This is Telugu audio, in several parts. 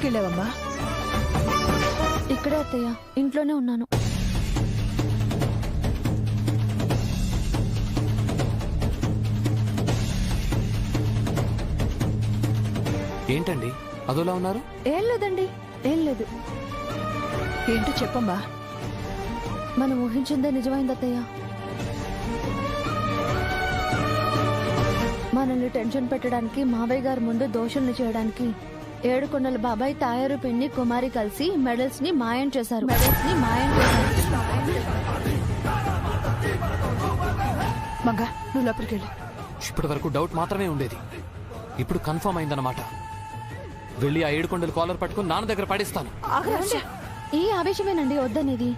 ఎక్కడికి వెళ్ళావమ్మా? ఇక్కడే అత్తయ్య, ఇంట్లోనే ఉన్నాను. ఏంటండి అదోలా ఉన్నారు? ఏం లేదండి, ఏం లేదు. ఏంటో చెప్పమ్మా. మనం ఊహించిందే నిజమైంది అత్తయ్య. మనల్ని టెన్షన్ పెట్టడానికి, మావయ్య గారి ముందు దోషుల్ని చేయడానికి ఏడుకొండల బాబాయ్, తాయారు పిన్ని, కుమారి కలిసి మెడల్స్ ని మాయం చేశారు. మంగా, నువ్వు లోపలికి వెళ్ళు. ఇప్పటి వరకు డౌట్ మాత్రమే ఉండేది, ఇప్పుడు కన్ఫర్మ్ అయిందన్నమాట. వెళ్ళి ఆ 7 కొండలు కాలర్ పట్టుకుని నాన్న దగ్గర పడేస్తాను. ఈ ఆవేశమేనండి వద్దనేది.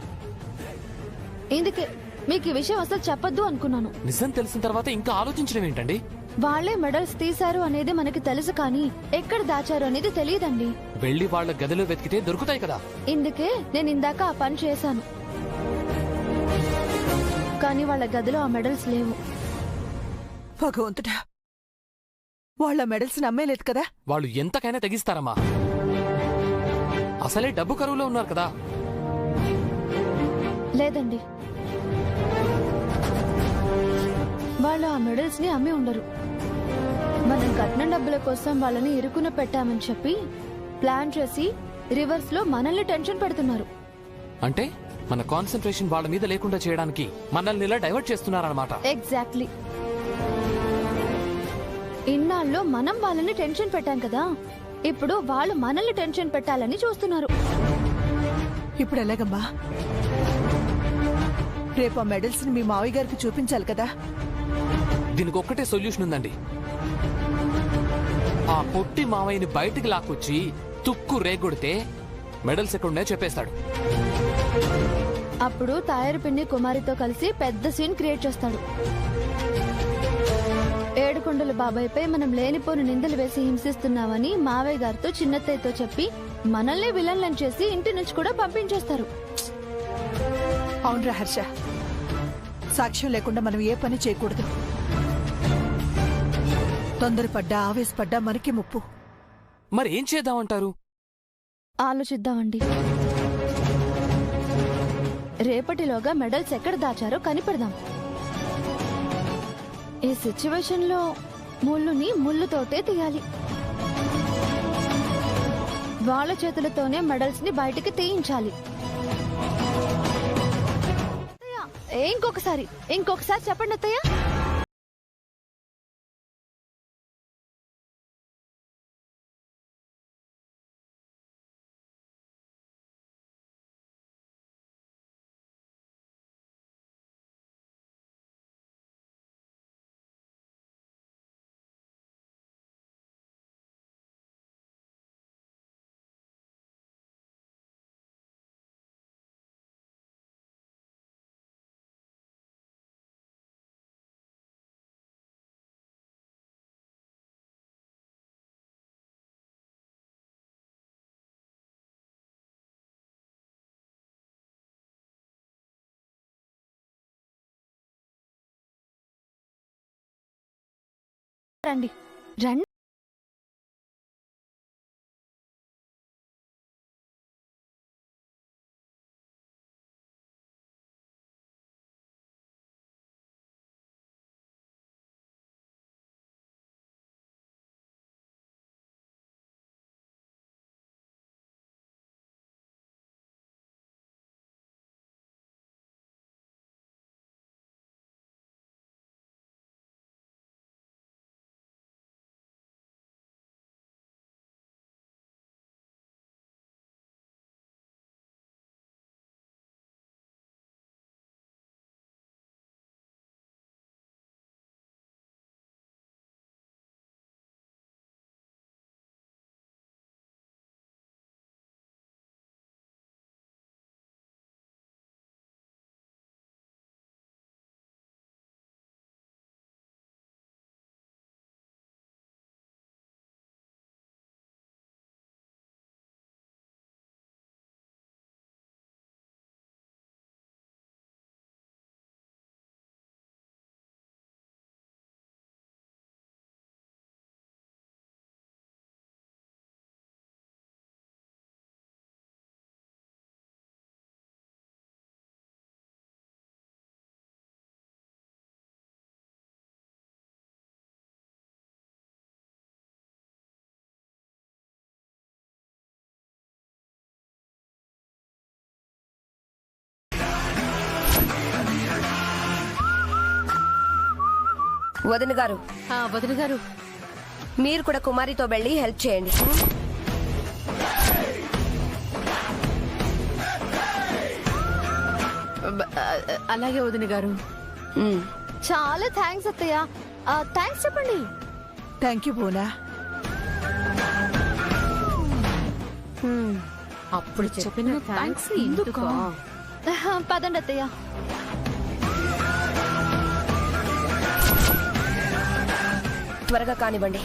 ఇందుకే మీకు ఈ విషయం అసలు చెప్పొద్దు అనుకున్నాను. నిజం తెలిసిన తర్వాత ఇంకా ఆలోచించడం ఏంటండి? వాళ్లే మెడల్స్ తీశారు అనేది మనకి తెలుసు, కానీ ఎక్కడ దాచారు అనేది తెలియదండి. వెళ్ళి వాళ్ళ గదిలో వెతికితే దొరుకుతాయి కదా. ఇందుకే నేను ఇందాక ఆ పని చేశాను, కానీ వాళ్ళ గదిలో ఆ మెడల్స్ లేవు. భగవంతుడా, వాళ్ళ మెడల్స్ నమ్మేలేదు కదా. వాళ్ళు ఎంతకైనా తెగిస్తారమ్మా, అసలే డబ్బు కరువులో ఉన్నారు కదా. లేదండి, వాళ్ళు ఆ మెడల్స్ ని అమ్మి ఉండరు. మనం కట్నం డబ్బుల కోసం వాళ్ళని ఇరుకున పెట్టామని చెప్పి ప్లాన్ చేసి రివర్స్ లో మనల్ని టెన్షన్ పెడుతున్నారు. అంటే మన కాన్సంట్రేషన్ వాళ్ళ మీద లేకుండా చేయడానికి మనల్ని ఇలా డైవర్ట్ చేస్తున్నారన్నమాట. ఎగ్జాక్ట్లీ. ఇన్నాళ్ళు మనం వాళ్ళని టెన్షన్ పెట్టాం కదా, ఇప్పుడు వాళ్ళు మనల్ని టెన్షన్ పెట్టాలని చూస్తున్నారు. ఇప్పుడు ఎలాగమ్మా? రేపు ఆ మెడల్స్ ని మీ మావయ్య గారికి చూపించాలి కదా. దీనికి ఒక్కటే సొల్యూషన్ ఉందండి. ఆ పొట్టి మావయ్యని బయటికి లాక్కొచ్చి తుక్కు రేగొడితే మెడల్స్ ఎక్కడున్నాయో చెప్పేస్తాడు. అప్పుడు తాయారు పిన్ని కుమారితో కలిసి పెద్ద సీన్ క్రియేట్ చేస్తాడు. ఏడుకొండల బాబాయ్పై మనం లేనిపోని నిందలు వేసి హింసిస్తున్నామని మావయ్య గారితో చిన్నత్తయ్యతో చెప్పి మనల్ని విలన్లను చేసి ఇంటి నుంచి కూడా పంపించేస్తారు. అవునరా హర్ష, సాక్ష్యం లేకుండా మనం ఏ పని చేయకూడదు. తొందరపడ్డా, ఆవేశపడ్డా మనకి ముప్పు. మరి ఏం చేద్దామంటారు? ఆలోచిద్దామండి. రేపటిలోగా మెడల్స్ ఎక్కడ దాచారో కనిపెడదాం. ఈ సిచ్యువేషన్ లో ముళ్ళుని ముళ్ళుతోటే తీయాలి. వాళ్ళ చేతులతోనే మెడల్స్ ని బయటికి తీయించాలి. ఇంకొకసారి చెప్పండి అత్తయ్య. రండి రండి. వదిన గారు, వదిన గారు, మీరు కూడా కుమారితో వెళ్ళి హెల్ప్ చేయండి. అలాగే వదిన గారు. చాలా థ్యాంక్స్ అత్తయ్య. థ్యాంక్స్ చెప్పండి. Thank you Poona. అప్పుడు చెప్పిన థ్యాంక్స్ ఎందుకు? పదండి అత్తయ్య. త్వరగా కానివ్వండి.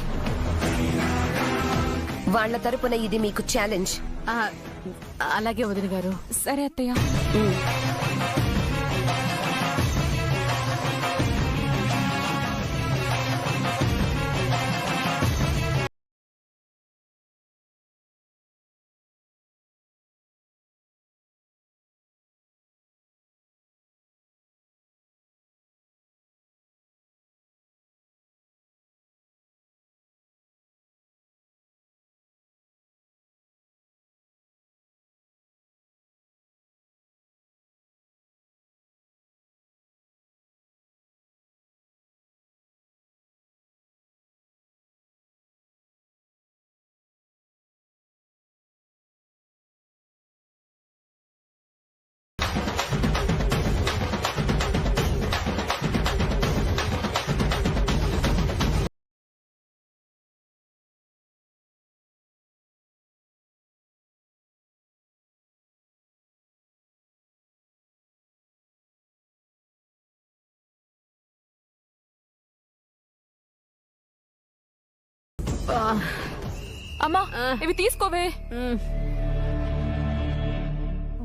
వాళ్ళ తరపున ఇది మీకు ఛాలెంజ్. అలాగే వదిన గారు. సరే అత్తయ్య. అమ్మా, ఇవి తీసుకోవే.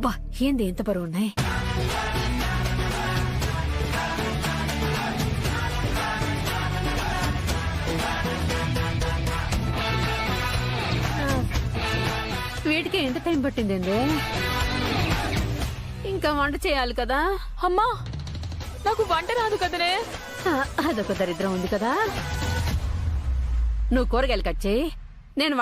బా, ఏంది ఎంత బరువు ఉన్నాయి? వీటికి ఎంత టైం పట్టిందండి? ఇంకా వంట చేయాలి కదా. అమ్మా, నాకు వంట రాదు కదనే. అదొక దరిద్రం ఉంది కదా. నువ్వు కూరగాయలు కట్ చేయి, నేను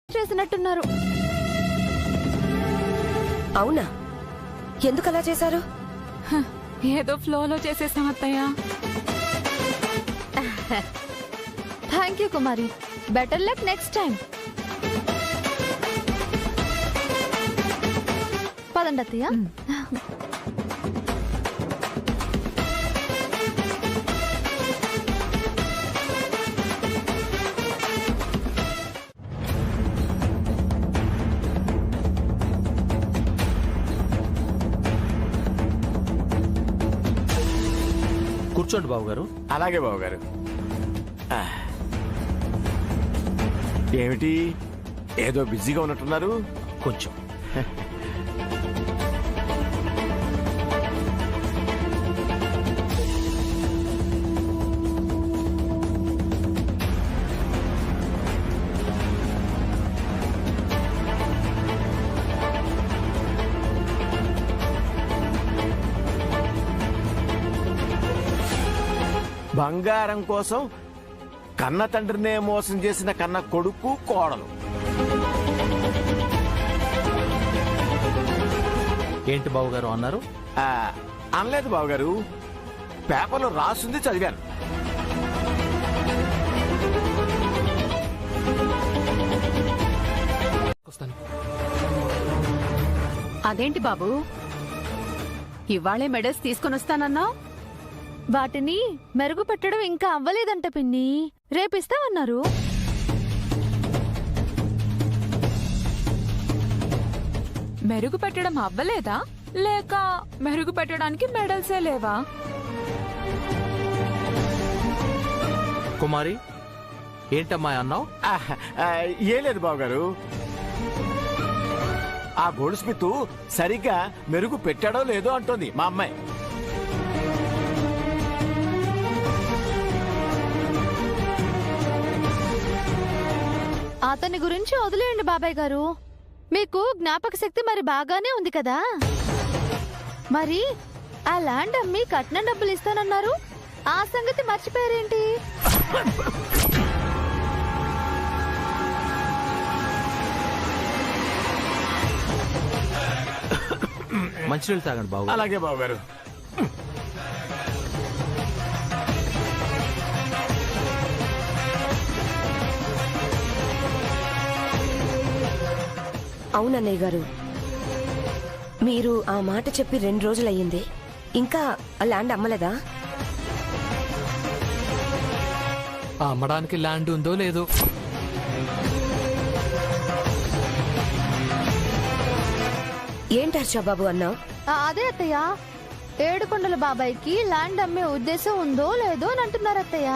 చేసినట్టున్నారు. అవునా? ఎందుకలా చేశారు? ఏదో ఫ్లోలో చేసేసాం అత్తయ్య. Thank you Kumari. Better luck next time. పదండి అత్తయ్య. కూర్చోండి బాబు గారు. అలాగే బావగారు. ఏమిటి ఏదో బిజీగా ఉన్నట్టున్నారు? కొంచెం బంగారం కోసం కన్న తండ్రినే మోసం చేసిన కన్న కొడుకు కోడలు. ఏంటి బాబు గారు అన్నారు? అనలేదు బావగారు, పేపర్లో రాసింది చదివాను. వస్తాను. అదేంటి బాబు, ఇవాళే మెడల్స్ తీసుకొని వస్తానన్నావు? వాటిని మెరుగుపెట్టడం ఇంకా అవ్వలేదంట పిన్ని. రేపిస్తామన్నారు. మెరుగు పెట్టడం అవ్వలేదా, లేక మెరుగు పెట్టడానికి మెడల్సే లేవా? కుమారి ఏంటమ్మా అన్నావు? ఏం లేదు బావగారు, ఆ గోల్డ్ స్మిత్ సరిగ్గా మెరుగు పెట్టాడో లేదో అంటోంది మా అమ్మాయి. అతని గురించి వదిలేయండి బాబాయ్ గారు. మీకు జ్ఞాపక శక్తి మరి బాగానే ఉంది కదా. మరి ఆ ల్యాండ్ అమ్మి కట్నం డబ్బులు ఇస్తానన్నారు, ఆ సంగతి మర్చిపోయారేంటి? మంచినీళ్ళు తాగండి బాబు. అలాగే బావగారు. అవునన్నయ్య గారు, మీరు ఆ మాట చెప్పి 2 రోజులయ్యింది, ఇంకా ఆ ల్యాండ్ అమ్మలేదా? అమ్మడానికి ల్యాండ్ ఉందో లేదో. ఏంటి హర్షబాబు అన్నావు? అదే అత్తయ్య, ఏడుకొండల బాబాయ్కి ల్యాండ్ అమ్మే ఉద్దేశం ఉందో లేదో అని అంటున్నారు అత్తయ్య.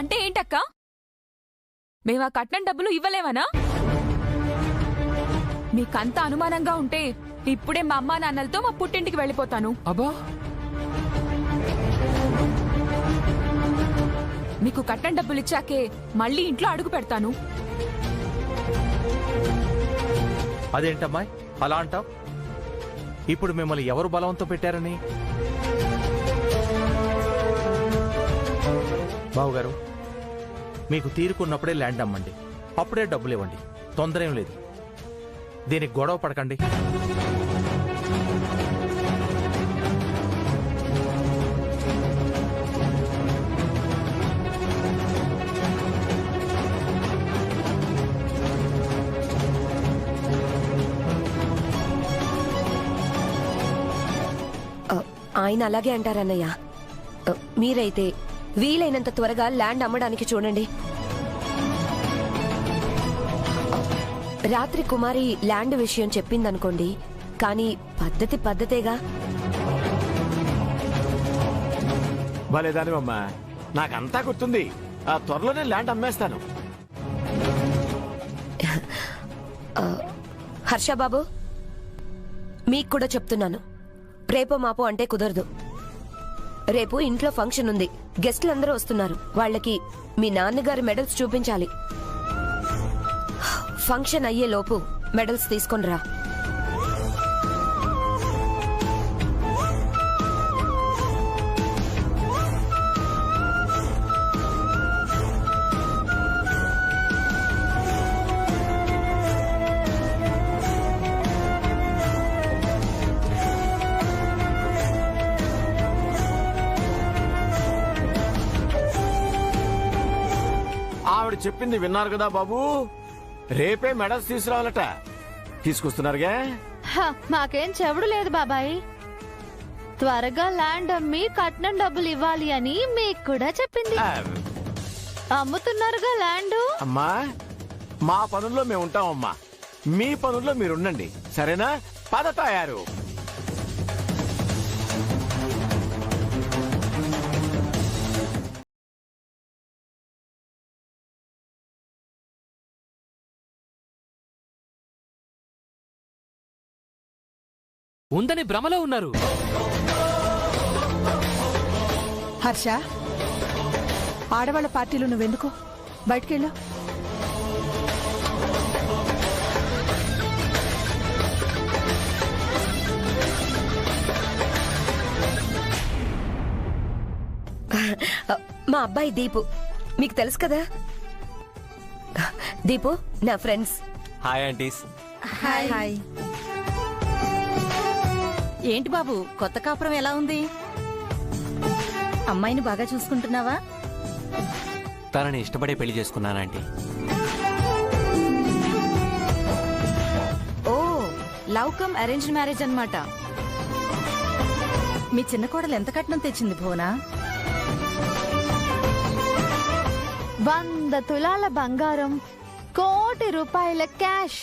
అంటే ఏంటక్క, మేమా కట్నం డబ్బులు ఇవ్వలేమనా? మీకంత అనుమానంగా ఉంటే ఇప్పుడే మా అమ్మా నాన్నలతో మా పుట్టింటికి వెళ్ళిపోతాను. అబ్బా, మీకు కట్నం డబ్బులు ఇచ్చాకే మళ్ళీ ఇంట్లో అడుగు పెడతాను. అదేంటమ్మాయి అలా అంటావు? ఇప్పుడు మిమ్మల్ని ఎవరు బలవంతం పెట్టారని? బావుగారు, మీకు తీరుకున్నప్పుడే ల్యాండ్ అమ్మండి, అప్పుడే డబ్బులు ఇవ్వండి. తొందర ఏం లేదు, దీనికి గొడవ పడకండి. ఆయన అలాగే అంటారన్నయ్య. మీరైతే వీలైనంత త్వరగా ల్యాండ్ అమ్మడానికి చూడండి. రాత్రి కుమారి ల్యాండ్ విషయం చెప్పిందనుకోండి, కానీ పద్ధతి పద్ధతేగా. భలేదానివమ్మా, నాకంతా గుర్తుంది. ఆ త్వరలోనే ల్యాండ్ అమ్మేస్తాను. హర్షబాబు, మీకు కూడా చెప్తున్నాను, రేపో మాపో అంటే కుదరదు. రేపు ఇంట్లో ఫంక్షన్ ఉంది, గెస్టులందరూ వస్తున్నారు. వాళ్ళకి మీ నాన్నగారి మెడల్స్ చూపించాలి. ఫంక్షన్ అయ్యే లోపు మెడల్స్ తీసుకొని రా. ఆవిడ చెప్పింది విన్నారు కదా బాబు, రేపే మెడల్స్ తీసుకురావాలట. తీసుకొస్తున్నారుగా. మాకేం చెవుడు లేదు బాబాయ్. త్వరగా ల్యాండ్ అమ్మి కట్నం డబ్బులు ఇవ్వాలి అని మీకు కూడా చెప్పింది. ఆ, అమ్ముతున్నారుగా ల్యాండ్. అమ్మా, మా పనుల్లో మేము ఉంటామమ్మా, మీ పనుల్లో మీరు ఉండండి, సరేనా? పద తయారు. ఉందని భ్రమలో ఉన్నారు. హర్ష, ఆడవాళ్ళ పార్టీలో నువ్వెందుకు బయటికెళ్ళు? మా అబ్బాయి దీపు, మీకు తెలుసు కదా. దీపు నా ఫ్రెండ్స్. Hi aunties. హాయ్. ఏంటి బాబు, కొత్త కాపురం ఎలా ఉంది? అమ్మాయిని బాగా చూసుకుంటున్నావా? తనని ఇష్టపడే పెళ్లి చేసుకున్నాను ఆంటీ. ఓ, లవ్ కమ్ అరేంజ్డ్ మ్యారేజ్ అన్నమాట. మీ చిన్న కోడలు ఎంత కట్నం తెచ్చింది భువనా? 100 తులాల బంగారం, 1 కోటి రూపాయల క్యాష్.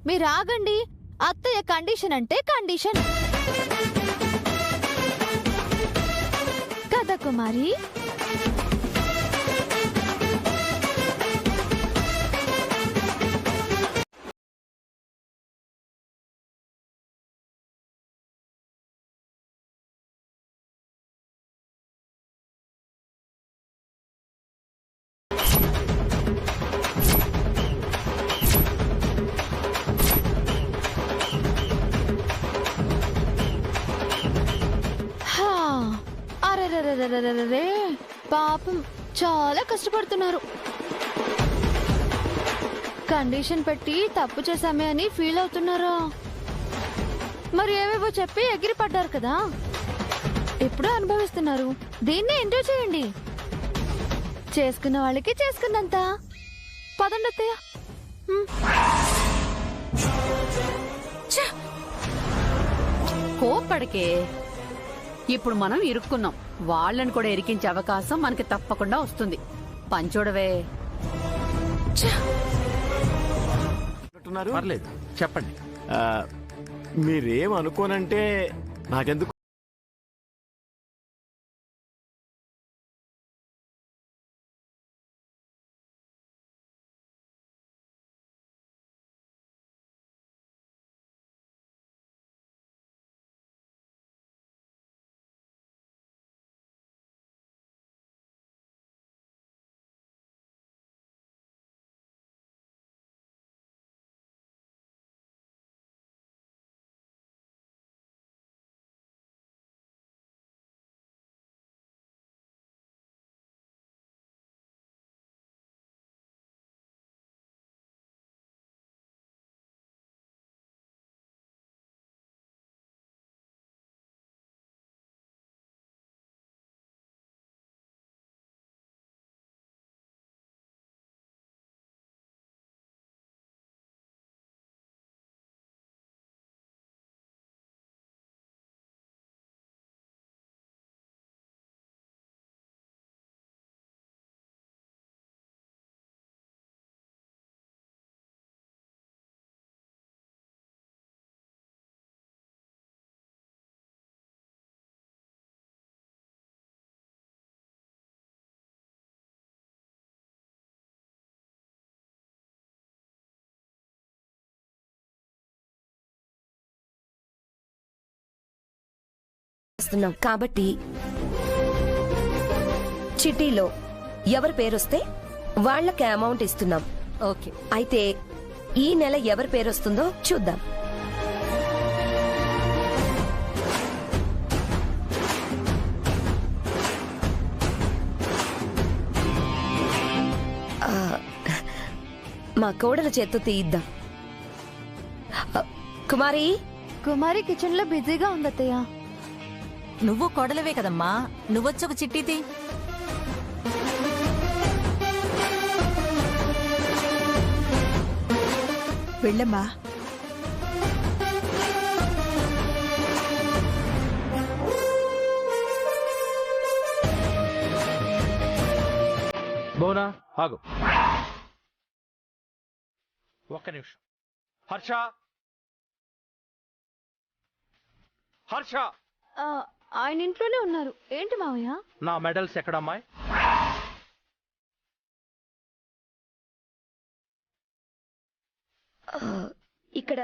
మీరు ఆగండి. అత్తయ్య కండిషన్ అంటే కండిషన్ కదా కుమారి. అరెరెరెరెరెరెరె, పాపం చాలా కష్టపడుతున్నారు. కండిషన్ పెట్టి తప్పు చేశామే అని ఫీల్ అవుతున్నారా? మరి ఏవేవో చెప్పి ఎగిరిపడ్డారు కదా, ఇప్పుడు అనుభవిస్తున్నారు. దీన్ని ఎంజాయ్ చేయండి. చేసుకున్న వాళ్ళకి చేసుకున్నంత. పదండి అత్తయ్య. కోప్పడికే. ఇప్పుడు మనం ఇరుక్కున్నాం, వాళ్ళని కూడా ఇరికించే అవకాశం మనకి తప్పకుండా వస్తుంది. పంచోడవే. అంటున్నారు? పర్లేదు, చెప్పండి. మీరేం అనుకోనంటే నాకెందుకు చేస్తున్నాం కాబట్టి చిట్టీలో ఎవరి పేరొస్తే వాళ్ళకి అమౌంట్ ఇస్తున్నాం. ఓకే. అయితే ఈ నెల ఎవరి పేరొస్తుందో చూద్దాం. ఆ, మా కోడల చేత్తో తీయిద్దాం. కుమారి, కుమారి కిచెన్ లో బిజీగా ఉంది అత్తయ్య. నువ్వు కొడలవే కదమ్మా, నువ్వొచ్చొక చిట్టీది. వెళ్ళమ్మా. భువనా ఆగు, ఒక్క నిమిషం. హర్ష, హర్ష, ఆయన ఇంట్లోనే ఉన్నారు. ఏంటి మావయ్య? నా మెడల్స్ ఎక్కడమ్మాయి? ఇక్కడ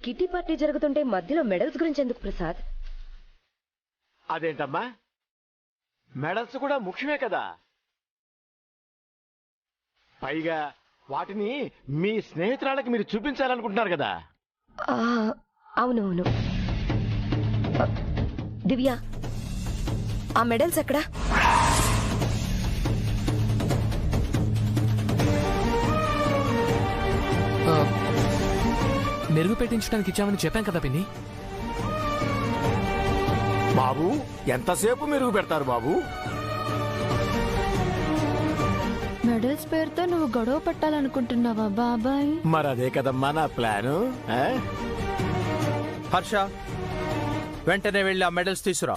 కిటీ పార్టీ జరుగుతుంటే మధ్యలో మెడల్స్ గురించి ఎందుకు ప్రసాద్? అదేంటమ్మా, మెడల్స్ కూడా ముఖ్యమే కదా. పైగా వాటిని మీ స్నేహితురాళ్ళకి మీరు చూపించాలనుకుంటున్నారు కదా. అవునవును. దివ్య, ఆ మెడల్స్ ఎక్కడా? మెరుగు పెట్టించడానికి ఇచ్చామని చెప్పాం కదా పిన్ని. బాబు, ఎంతసేపు మెరుగు పెడతారు బాబు? మెడల్స్ పేరుతో నువ్వు గొడవ పట్టాలనుకుంటున్నావా బాబాయ్? మరదే కదమ్మా నా ప్లాను. హర్ష, వెంటనే వెళ్ళి ఆ మెడల్స్ తీసురా.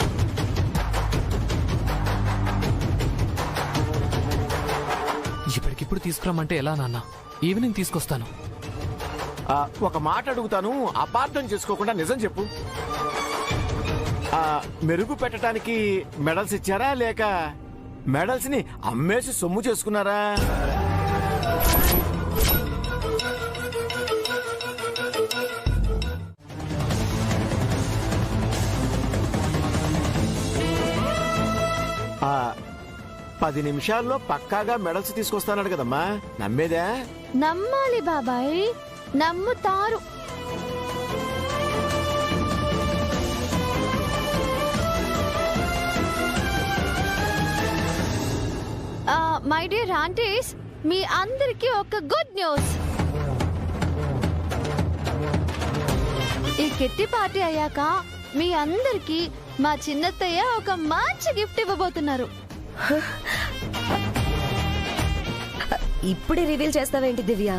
ఇప్పటికిప్పుడు తీసుకురమ్మంటే ఎలా నాన్న? ఈవినింగ్ తీసుకొస్తాను. ఒక మాట అడుగుతాను, అపార్థం చేసుకోకుండా నిజం చెప్పు. మెరుగు పెట్టడానికి మెడల్స్ ఇచ్చారా, లేక మెడల్స్ ని అమ్మేసి సొమ్ము చేసుకున్నారా? ఆ 10 నిమిషాల్లో పక్కాగా మెడల్స్ తీసుకొస్తానడు కదమ్మా, నమ్మేదా? నమ్మాలి బాబాయ్, నమ్ముతారు. మై డియర్ ఆంటీస్, మీ అందరికీ ఒక గుడ్ న్యూస్. ఈ కిట్టి పార్టీ అయ్యాక మీ అందరికీ మా చిన్నత్తయ్య ఒక మంచి గిఫ్ట్ ఇవ్వబోతున్నారు. ఇప్పుడే రివీల్ చేస్తావేంటి దివ్య?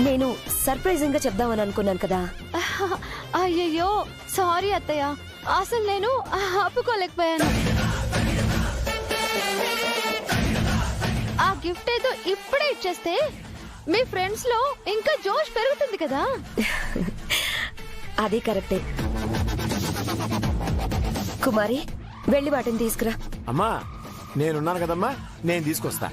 నేను సర్ప్రైజింగ్ గా చెప్దామని అనుకున్నాను కదా. అయ్యయ్యో సారీ అత్తయ్య, అసలు నేను ఆపుకోలేకపోయాను. ఆ గిఫ్ట్ ఏదో ఇప్పుడే ఇచ్చేస్తే మీ ఫ్రెండ్స్ లో ఇంకా జోష్ పెరుగుతుంది కదా. అది కరెక్టే. కుమారి, వెళ్ళి వాటిని తీసుకురా. అమ్మా, నేనున్నాను కదమ్మా, నేను తీసుకొస్తా.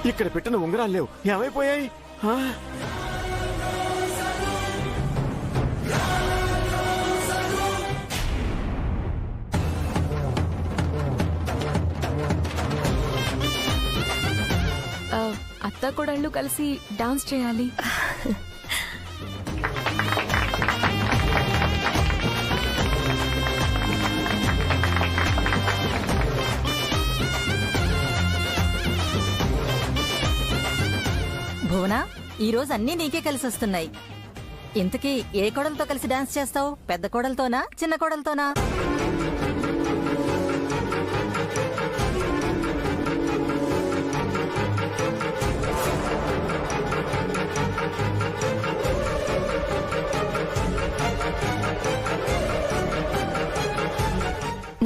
ఇక్కడ పెట్టిన ఉంగరాలు లేవు, ఏమైపోయాయి? అత్త కోడళ్ళు కలిసి డాన్స్ చేయాలి. భువన ఈ రోజు అన్నీ నీకే కలిసి వస్తున్నాయి. ఇంతకీ ఏ కోడలతో కలిసి డాన్స్ చేస్తావు? పెద్ద కోడలతోనా, చిన్న కోడలతోనా?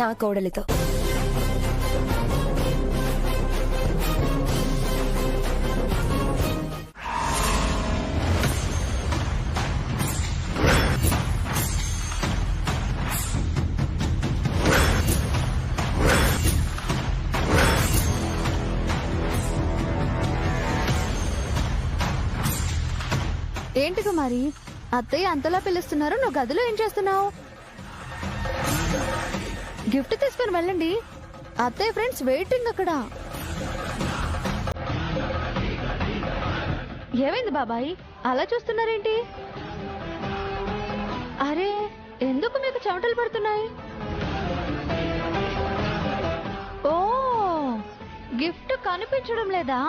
నా కోడలితో. ఏంటి కుమారి, అత్తయ్య అంతలా పిలుస్తున్నారు, నువ్వు గదిలో ఏం చేస్తున్నావు? గిఫ్ట్ తీసుకుని వెళ్ళండి, అత్తయ్య ఫ్రెండ్స్ వెయిటింగ్ అక్కడ. ఏమైంది బాబాయ్, అలా చూస్తున్నారేంటి? అరే, ఎందుకు మీకు చెమటలు పడుతున్నాయి? ఓ, గిఫ్ట్ కనిపించడం లేదా?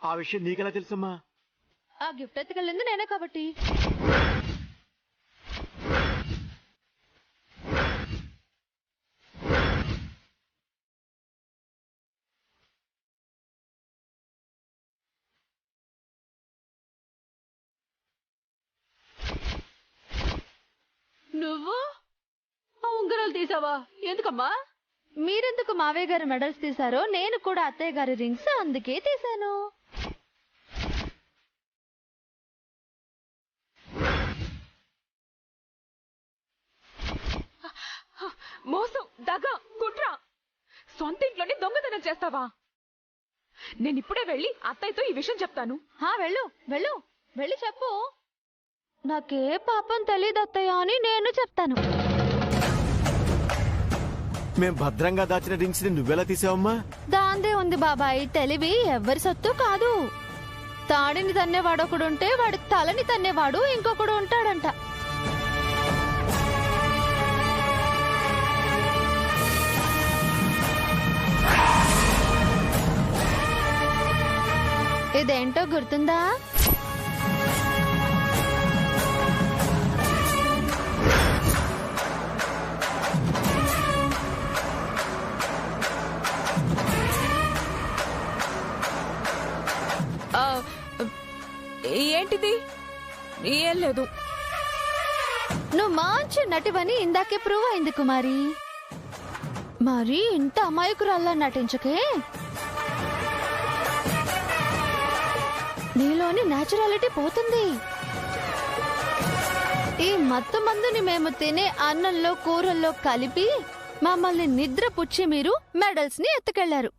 ఆ విషయం నీకెలా తెలుసమ్మా? ఆ గిఫ్ట్ ఎత్తుకెళ్ళింది నేనే కాబట్టి. నువ్వు ఆ ఉంగరాలు తీసావా? ఎందుకమ్మా? మీరెందుకు మావయ్య గారి మెడల్స్ తీశారో, నేను కూడా అత్తయ్య గారి రింగ్స్ అందుకే తీశాను. మోసం, దగ, కుట్ర, సొంత ఇంట్లోనే దొంగతనం చేస్తావా? నేను ఇప్పుడే వెళ్ళి అత్తయ్యతో ఈ విషయం చెప్తాను. వెళ్ళు వెళ్ళు, వెళ్ళి చెప్పు. నాకే పాపం తెలీదు అత్తయ్య అని నేను చెప్తాను. మేం భద్రంగా దాచిన రింగ్స్ ని నువ్వెలా తీసావమ్మా? దాందే ఉంది బాబాయ్, తెలివి ఎవరి సొత్తు కాదు. తాడిని తన్నేవాడు ఒకడుంటే వాడి తలని తన్నేవాడు ఇంకొకడు ఉంటాడంట. ఇదేంటో గుర్తుందా? ఏంటిది? ఏం లేదు. నువ్వు మంచి నటివని ఇందాకే ప్రూవ్ అయింది కుమారి. మరి ఇంత అమాయకురాల్లా నటించకే. నీలోని నేచురాలిటీ పోతుంది. ఈ మత్తు మందుని మేము తినే అన్నంలో కూరల్లో కలిపి మమ్మల్ని నిద్ర పుచ్చి మీరు మెడల్స్ ని ఎత్తుకెళ్లారు.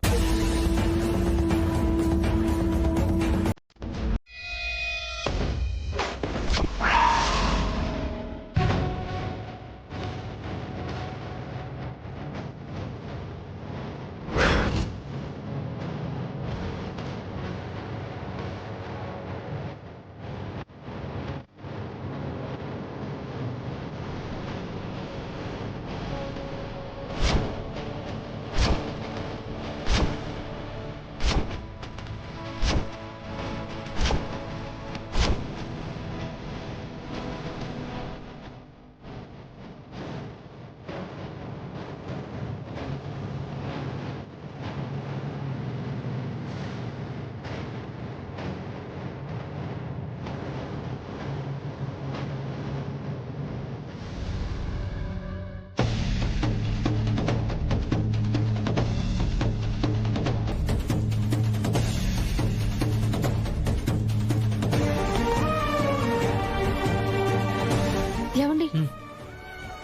ఏమండి,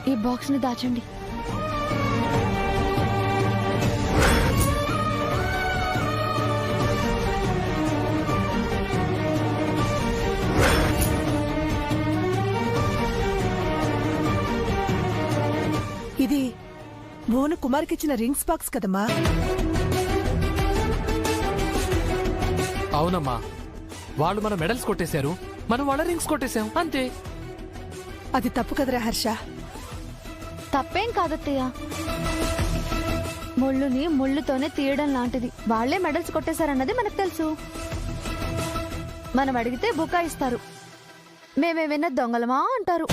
ఈ బాక్స్ ని దాచండి. ఇది భువన కుమార్కి ఇచ్చిన రింగ్స్ బాక్స్ కదమ్మా. అవునమ్మా, వాళ్ళు మన మెడల్స్ కొట్టేశారు, మనం వాళ్ళ రింగ్స్ కొట్టేశాం అంతే. అది తప్పు కదరా హర్ష. తప్పేం కాదత్తయ్య. ముళ్ళుని ముళ్ళుతోనే తీయడం లాంటిది. వాళ్లే మెడల్స్ కొట్టేశారన్నది మనకు తెలుసు. మనం అడిగితే బుకాయిస్తారు. మేమేమైనా దొంగలమా అంటారు.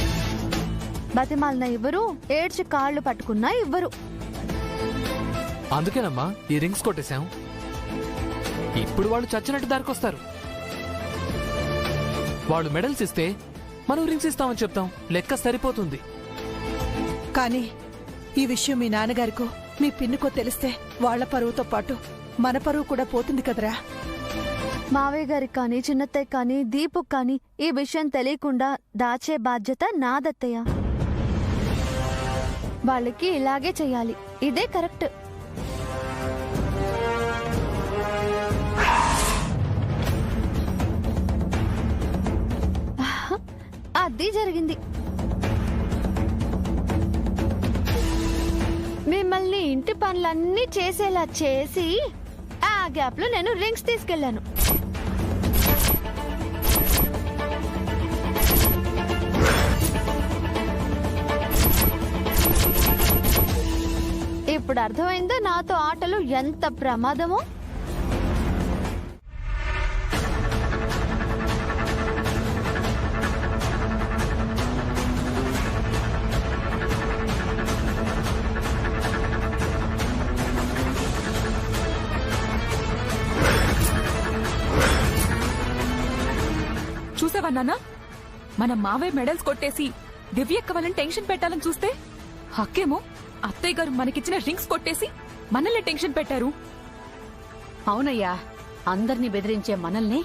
బతిమాలిన ఇవ్వరు, ఏడ్చి కాళ్ళు పట్టుకున్నా ఇవ్వరు. అందుకేనమ్మా ఈ రింగ్స్ కొట్టేశాం. ఇప్పుడు వాళ్ళు చచ్చినట్టు దారికొస్తారు. వాళ్ళు మెడల్స్ ఇస్తే మనం రింగ్స్ ఇస్తామని చెప్తాం. లెక్క సరిపోతుంది. కానీ ఈ విషయం మీ నాన్నగారికో మీ పిన్నుకో తెలిస్తే వాళ్ల పరువుతో పాటు మన పరువు కూడా పోతుంది కదరా. మావయ్య గారికి కానీ చిన్నత్తయ్య కానీ దీపు కానీ ఈ విషయం తెలియకుండా దాచే బాధ్యత నాదత్తయ్య. వాళ్ళకి ఇలాగే చెయ్యాలి. ఇదే కరెక్ట్. అది జరిగింది. మిమ్మల్ని ఇంటి పనులన్నీ చేసేలా చేసి ఆ గ్యాప్ లో నేను రింగ్స్ తీసుకెళ్లాను. ఇప్పుడు అర్థమైందా నాతో ఆటలు ఎంత ప్రమాదమో? చూసావా నాన్న, మన మావయ్య మెడల్స్ కొట్టేసి దివ్యక్క వాళ్ళని టెన్షన్ పెట్టాలని చూస్తే హక్కేమో అత్తయ్య గారు మనకిచ్చిన రింగ్స్ కొట్టేసి మనల్ని టెన్షన్ పెట్టారు. అవునయ్యా, అందర్నీ బెదిరించే మనల్ని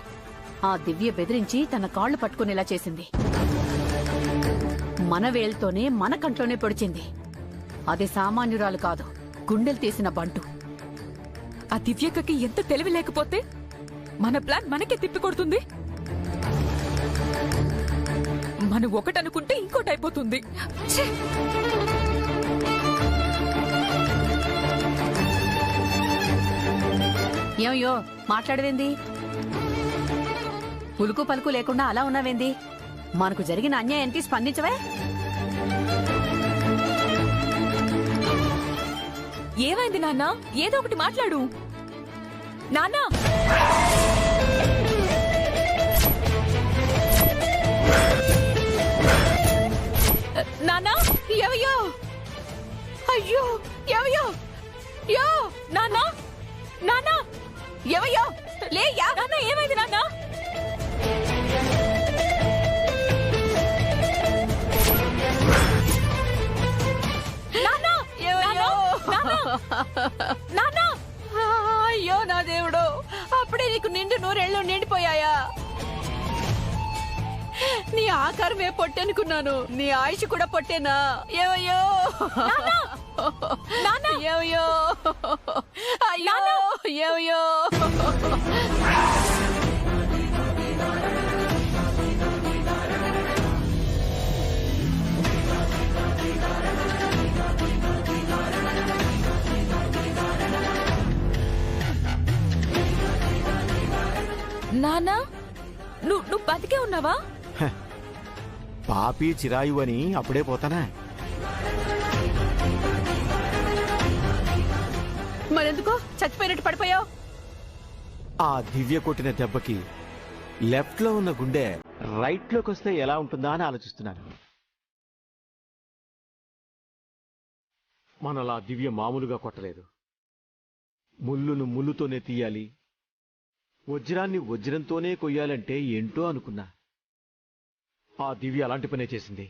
ఆ దివ్య బెదిరించి తన కాళ్లు పట్టుకునేలా చేసింది. మన వేల్తోనే మన కంట్లోనే పొడిచింది. అది సామాన్యురాలు కాదు, గుండెలు తీసిన బంటు. ఆ దివ్యక్కకి ఎంత తెలివి లేకపోతే మన ప్లాన్ మనకే తిప్పికొడుతుంది. మనం ఒకటనుకుంటే ఇంకోటి అయిపోతుంది. ఛే! ఏమయ్యో మాట్లాడవేంది? ఉలుకు పలుకు లేకుండా అలా ఉన్నావేంది? మనకు జరిగిన అన్యాయానికి స్పందించవే? ఏమైంది నాన్న? ఏదో ఒకటి మాట్లాడు నాన్న. నాన్నా, ఏవయ్యో! అయ్యో, ఏవయ్యో! యో నాన్నా, నాన్నా, ఏవయ్యో! లేయ్యా నాన్న, ఏమైంది నాన్న? అయ్యో నా దేవుడు, అప్పుడే నీకు నిండు నూరేళ్ళు నిండిపోయాయా? నీ ఆకారమే పొట్టనుకున్నాను, నీ ఆయుష్ కూడా పొట్టేనా? ఏవయ్యో ఏవయ్యో, అయ్యో ఏవయ్యో! నానా, నువ్వు బతికే ఉన్నావా? పాపి చిరాయు అని అప్పుడే పోతానా? మరెందుకో చచ్చిపోయినట్టు పడిపోయావు? ఆ దివ్య కొట్టిన దెబ్బకి లెఫ్ట్ లో ఉన్న గుండె రైట్ లోకి వస్తే ఎలా ఉంటుందా అని ఆలోచిస్తున్నాను. మనలా దివ్య మామూలుగా కొట్టలేదు. ముళ్ళును ముళ్ళుతోనే తీయాలి, వజ్రాన్ని వజ్రంతోనే కొయ్యాలంటే ఏంటో అనుకున్నా. ఆ దివ్య అలాంటి పనే చేసింది.